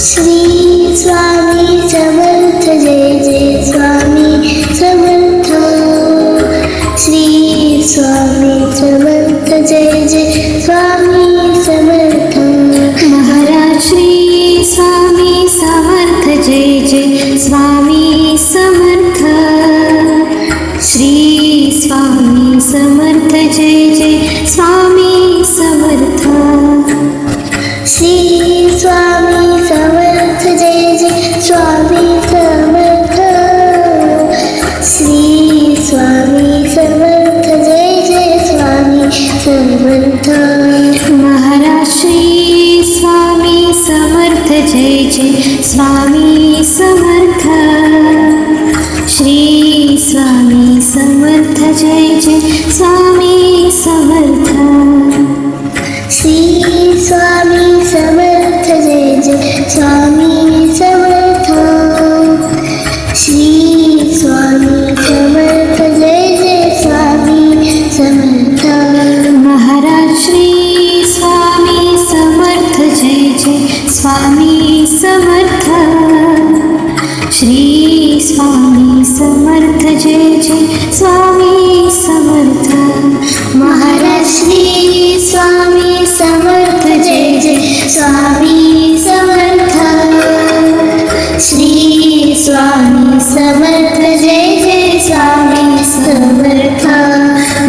Shri Swami Samarth Jai Jai Swami Samarth. Shri Swami Samarth Jai Jai Swami Samarth. Maharaj Shri Swami Samarth Jai Jai Swami Samarth. Shri Swami Samarth Jai Jai Swami Samarth. Shri Swami Samarth Jai Jai Swami Samarth. Shri Swami Samarth Jai Jai Swami Samarth. Maharaj Shri Swami Samarth Jai Jai Swami Samarth. Shri Swami Samarth Jai Jai Swami Samarth. Shri Swami Samarth Jai Jai Swami Samarth. Shri Swami Samarth Jai Jai Swami Samarth. Maharaj Shri Swami Samarth Jai Jai Swami Samarth. Shri Swami Samarth Jai Jai Swami Samarth. Maharaj Shri Swami Samarth Jai Jai Swami Samarth. Shri Swami Samarth Jai Jai Swami Samarth.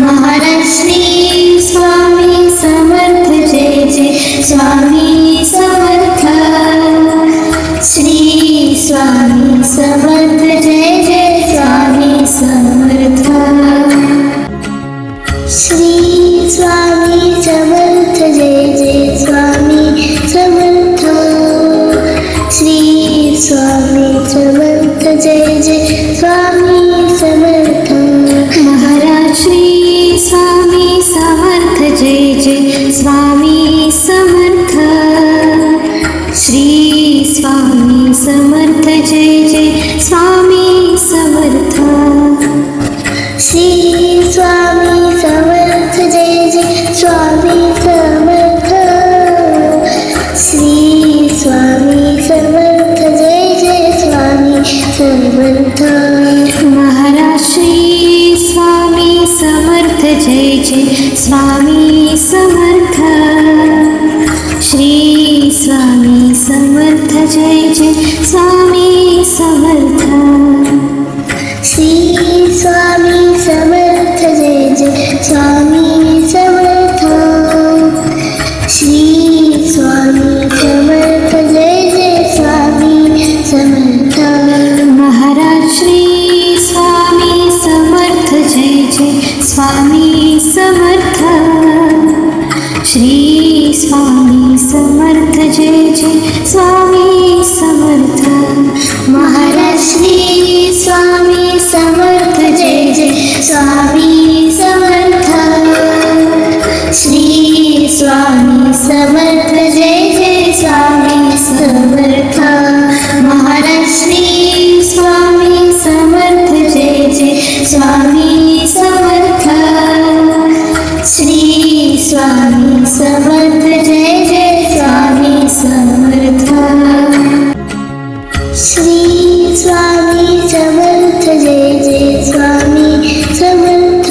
Maharaj Shri Swami Samarth Jai Jai Swami Samarth. Shri Swami Samarth Jai Jai Swami Samarth. Shri Swami Samarth Jai Jai Swami Samarth. Shri Swami Samarth Jai Jai Swami Samarth. Maharaj Shri Swami Samarth Jai Jai Swami Samarth. Shri Swami Samarth Jai Jai Swami Samarth. Shri Swami Samarth Jai Jai Swami Samarth. Shri Swami Samarth Jai Jai Swami Samarth. Maharaj Shri Swami Samarth Jai Jai Swami Samarth. Shri Swami Samarth Jai Jai Swami Samarth. Shri Swami Samarth Jai Jai Swami Samarth. Shri Swami Samarth Jai Jai Swami Samarth. Maharaj Shri Swami Samarth Jai Jai Swami Samarth. Shri Swami Samarth Jai Jai Swami Samarth. Maharaj Shri Swami Samarth Jai Jai Swami Samarth. Shri Swami Samarth Jai Jai Swami Samarth. Maharaj Shri Swami Samarth Jai Jai Swami Samarth. Shri Swami Samarth Jai Jai Swami Samarth. Shri Swami Samarth Jai Jai Swami Samarth.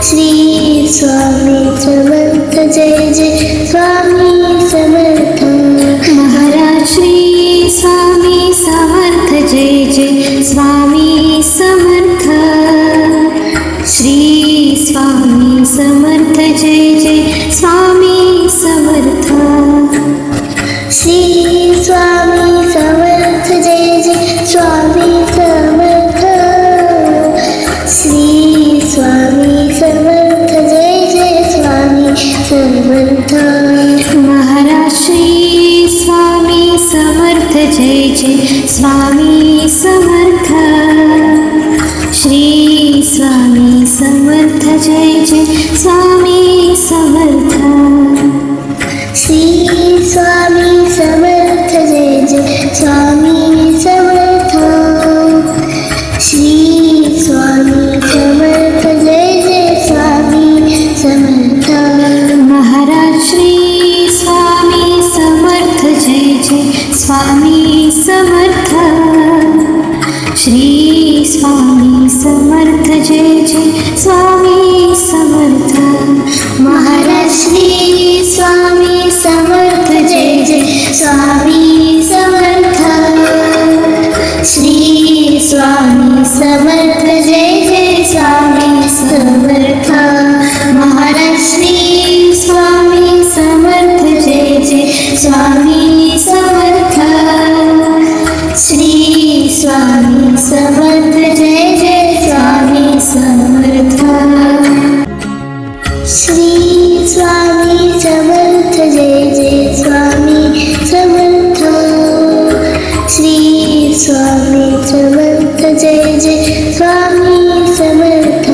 Shri Swami Samarth Jai Jai Swami Samarth. Maharaj Shri Swami Samarth Jai Jai Swami Samarth. Shri Swami Samarth Jai Jai Swami Samarth. Shri Swami Samarth Jai Jai Swami Samarth. Shri Swami Samarth Jai Jai Swami Samarth. Maharaj Shri Swami Samarth Jai Jai Swami Samarth. Shri Swami Samarth Jai Jai Swami Samarth. Shri Swami Samarth Jai Jai Swami Samarth. Shri Swami Samarth Jai Jai Swami Samarth. Maharaj Shri Swami Samarth Jai Jai Swami Samarth. Shri Swami Samarth Jai Jai Swami Samarth. Maharaj Shri Swami Samarth Jai Jai Swami Samarth. Shri Swami Samarth Jai Jai Swami Samarth. Maharaj Shri Swami Samarth Jai Jai Swami Samarth. Shri Swami Samarth Jai Jai Swami Samarth. Shri Swami Samarth Jai Jai Swami Samarth. Shri Swami Samarth Jai Jai Swami Samarth.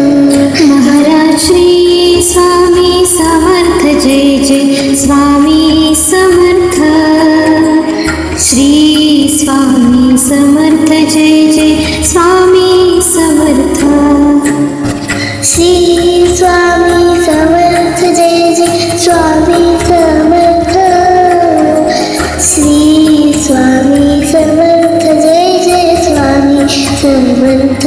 Maharaj Shri Swami Samarth Jai Jai Swami Samarth. Shri Swami Samarth Jai Jai Swami Samarth. Shri Swami Samarth Jai Jai Swami Samarth. Shri Swami Samarth Jai Jai Swami Samarth.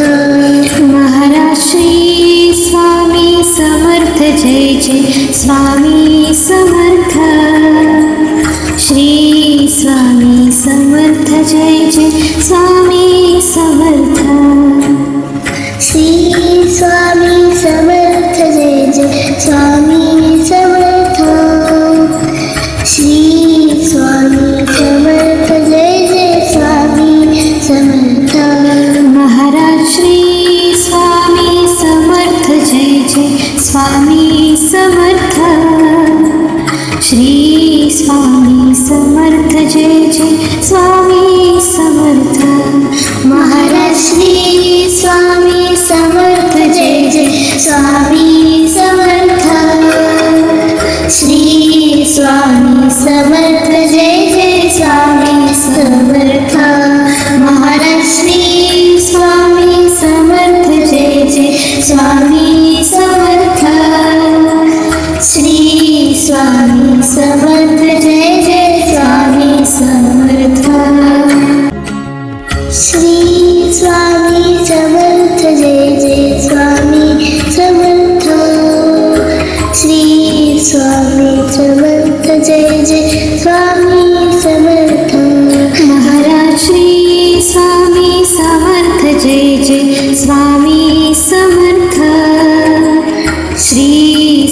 Maharaj Shri Swami Samarth Jai Jai Swami Samarth. Shri Swami Samarth Jai Jai Swami Samarth. Shri Swami Samarth Jai Jai Swami Samarth. Shri Swami Samarth Jai Jai Swami Samarth. Maharaj Shri Swami Samarth Jai Jai Swami Samarth. Shri Swami Samarth Jai Jai Swami Samarth. Maharaj Shri Swami Samarth Jai Jai Swami Samarth. Shri Swami Samarth Jai Jai Swami Samarth. Maharaj Shri Swami Samarth Jai Jai Swami Samarth. Shri Swami Samarth Jai Jai Swami Samarth. Shri Swami Samarth Jai Jai Swami Samarth. Shri Swami Samarth Jai Jai Swami Samarth. Maharaj Shri Swami Samarth Jai Jai Swami Samarth. Shri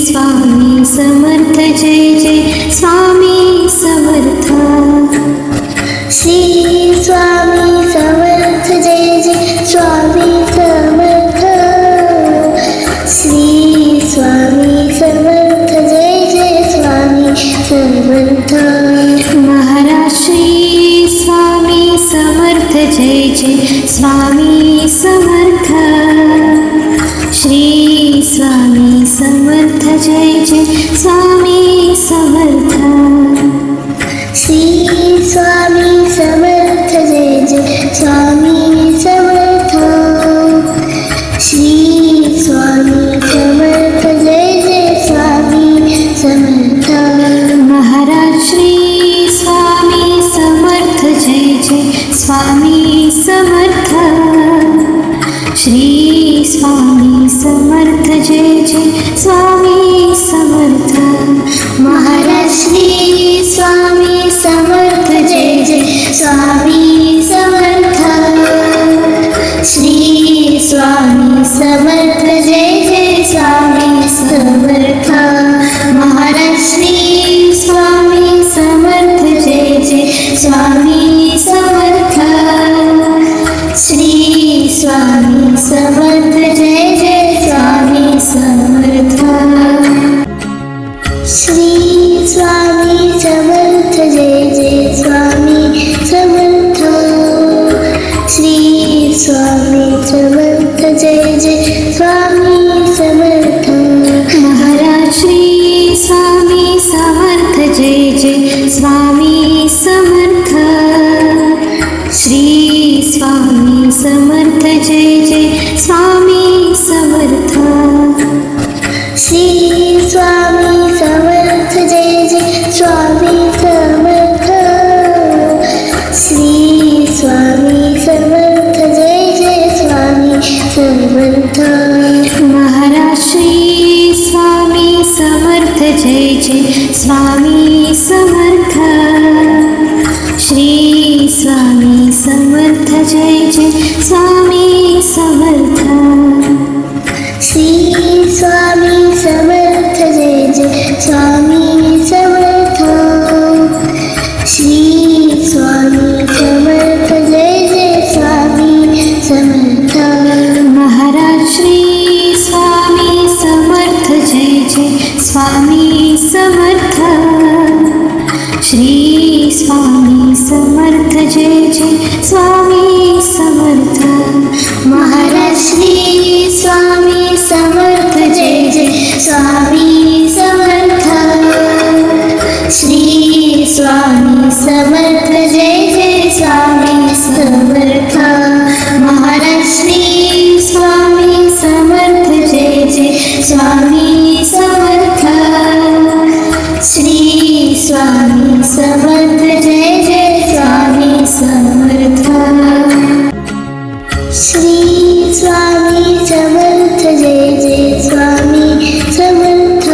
Swami Samarth Jai Jai Swami Samarth. Shri Swami Samarth Jai Jai Swami Samarth. Shri Swami Samarth Jai Jai Swami Samarth. Maharaj Shri Swami Samarth Jai Jai Swami Samarth. Shri Swami Samarth Jai Jai Swami Samarth. Shri Swami Samarth Jai Jai Swami Samarth. Shri Swami Samarth Jai Jai Swami Samarth. Maharaj Shri Swami Samarth Jai Jai Swami Samarth. Shri Swami Samarth Jai Jai Swami Samarth. Maharaj Shri Swami Samarth Jai Jai Swami Samarth. Shri Swami Samarth Jai Jai Swami Samarth. Maharaj Shri Swami Samarth Jai Jai Swami Samarth. Shri Swami Samarth Jai Jai Swami Samarth. Shri Swami Samarth Jai Jai Swami Samarth. Shri Swami Samarth Jai Jai Swami Samarth. Maharaj Shri Swami Samarth Jai Jai Swami Samarth. Shri Swami Samarth Jai Jai Swami Samarth. Shri Swami Samarth Jai Jai Swami Samarth. Swami Samarth. Shri Swami Samarth Jai Jai Swami Samarth. Shri Swami Samarth Jai Jai Swami Samarth. Shri Swami Samarth Jai Jai Swami Samarth. Maharaj Shri Swami Samarth Jai Jai Swami Samarth. Shri Swami Samarth Jai Jai Swami Samarth. Maharaj Shri Swami Samarth Jai Jai Swami Samarth. Shri Swami Samarth Jai Jai Swami Samarth. Maharaj Shri Swami Samarth Jai Jai Swami Samarth. Shri Swami Samarth Jai Jai Swami Samarth. Shri Swami Samarth Jai Jai Swami Samarth.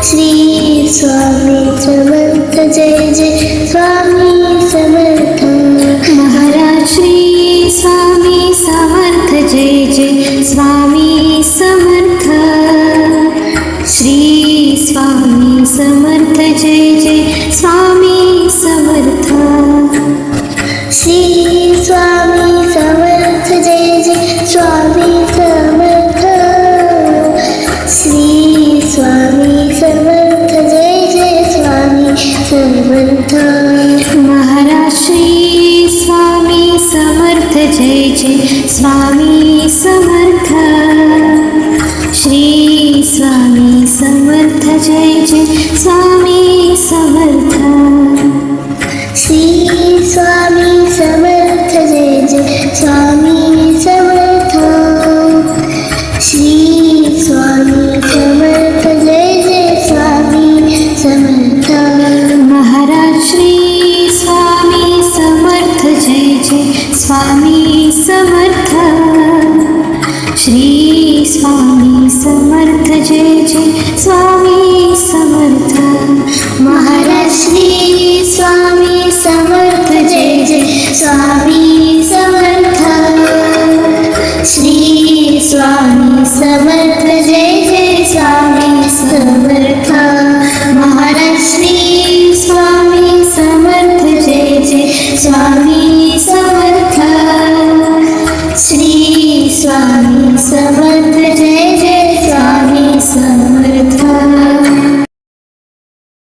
Shri Swami Samarth Jai Jai Swami Samarth. Maharaj Shri Swami Samarth Jai Jai Swami Samarth. Shri Swami Samarth Jai Jai Swami Samarth. Shri Swami Samarth Jai Jai Swami Samarth. Shri Swami Samarth Jai Jai Swami Samarth. Maharaj Shri Swami Samarth Jai Jai Swami Samarth. Shri Swami Samarth Jai Jai Swami Samarth. Shri Swami Samarth Jai Jai Swami Samarth. Shri Swami Samarth Jai Jai Swami Samarth. Maharaj Shri Swami Samarth Jai Jai Swami Samarth. Shri Swami Samarth Jai Jai Swami Samarth. Maharaj Shri Swami Samarth Jai Jai Swami Samarth. Shri Swami Samarth Jai Jai Swami Samarth. Maharaj Shri Swami Samarth Jai Jai Swami Samarth. Shri Swami Samarth